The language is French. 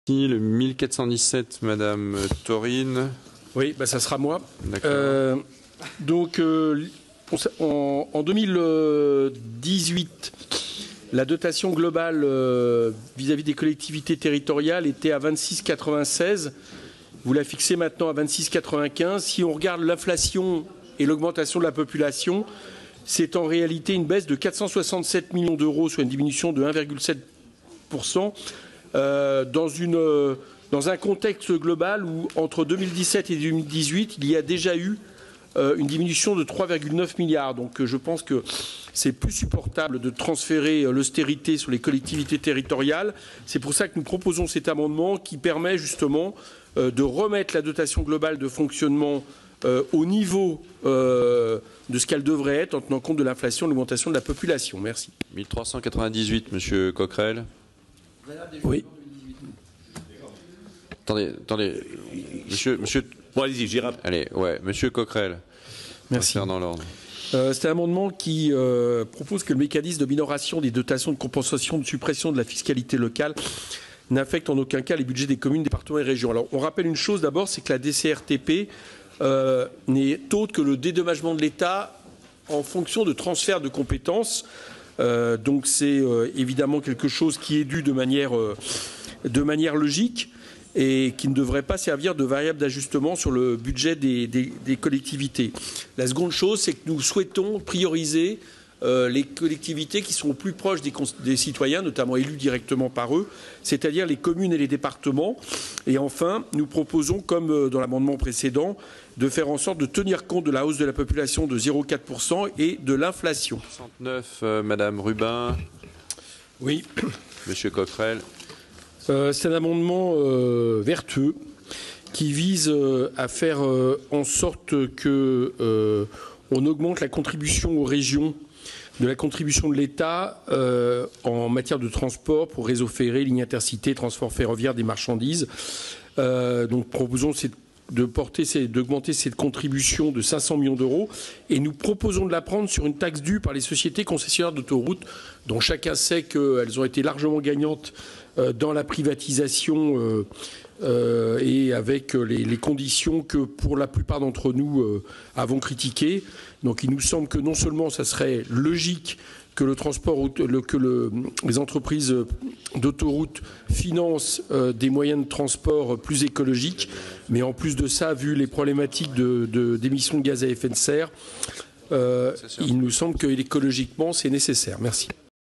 Le 1417, Madame Taurine. Oui, ça sera moi. D'accord. En 2018, la dotation globale vis-à-vis des collectivités territoriales était à 26,96. Vous la fixez maintenant à 26,95. Si on regarde l'inflation et l'augmentation de la population, c'est en réalité une baisse de 467 millions d'euros, soit une diminution de 1,7%. Dans un contexte global où, entre 2017 et 2018, il y a déjà eu une diminution de 3,9 milliards. Donc je pense que c'est plus supportable de transférer l'austérité sur les collectivités territoriales. C'est pour ça que nous proposons cet amendement qui permet justement de remettre la dotation globale de fonctionnement au niveau de ce qu'elle devrait être en tenant compte de l'inflation et de l'augmentation de la population. Merci. 1398, Monsieur Coquerel. Oui. Attendez, monsieur. Bon, allez-y, j'y rappelle. Allez, ouais, Monsieur Coquerel. Merci. Dans l'ordre. C'est un amendement qui propose que le mécanisme de minoration des dotations de compensation de suppression de la fiscalité locale n'affecte en aucun cas les budgets des communes, départements et régions. Alors, on rappelle une chose d'abord, c'est que la DCRTP n'est autre que le dédommagement de l'État en fonction de transferts de compétences. Donc c'est évidemment quelque chose qui est dû de manière logique et qui ne devrait pas servir de variable d'ajustement sur le budget des collectivités. La seconde chose, c'est que nous souhaitons prioriser les collectivités qui sont plus proches des citoyens, notamment élus directement par eux, c'est-à-dire les communes et les départements. Et enfin, nous proposons, comme dans l'amendement précédent, de faire en sorte de tenir compte de la hausse de la population de 0,4% et de l'inflation. 69, Madame Rubin. Oui. Monsieur Coquerel. C'est un amendement vertueux qui vise à faire en sorte que on augmente la contribution aux régions de la contribution de l'État en matière de transport pour réseau ferré, lignes intercités, transport ferroviaire des marchandises. Donc proposons d'augmenter cette contribution de 500 millions d'euros et nous proposons de la prendre sur une taxe due par les sociétés concessionnaires d'autoroutes dont chacun sait qu'elles ont été largement gagnantes dans la privatisation et avec les conditions que pour la plupart d'entre nous avons critiquées. Donc il nous semble que non seulement ça serait logique que les entreprises d'autoroutes financent des moyens de transport plus écologiques, mais en plus de ça, vu les problématiques d'émissions de gaz à effet de serre, il nous semble que écologiquement c'est nécessaire. Merci.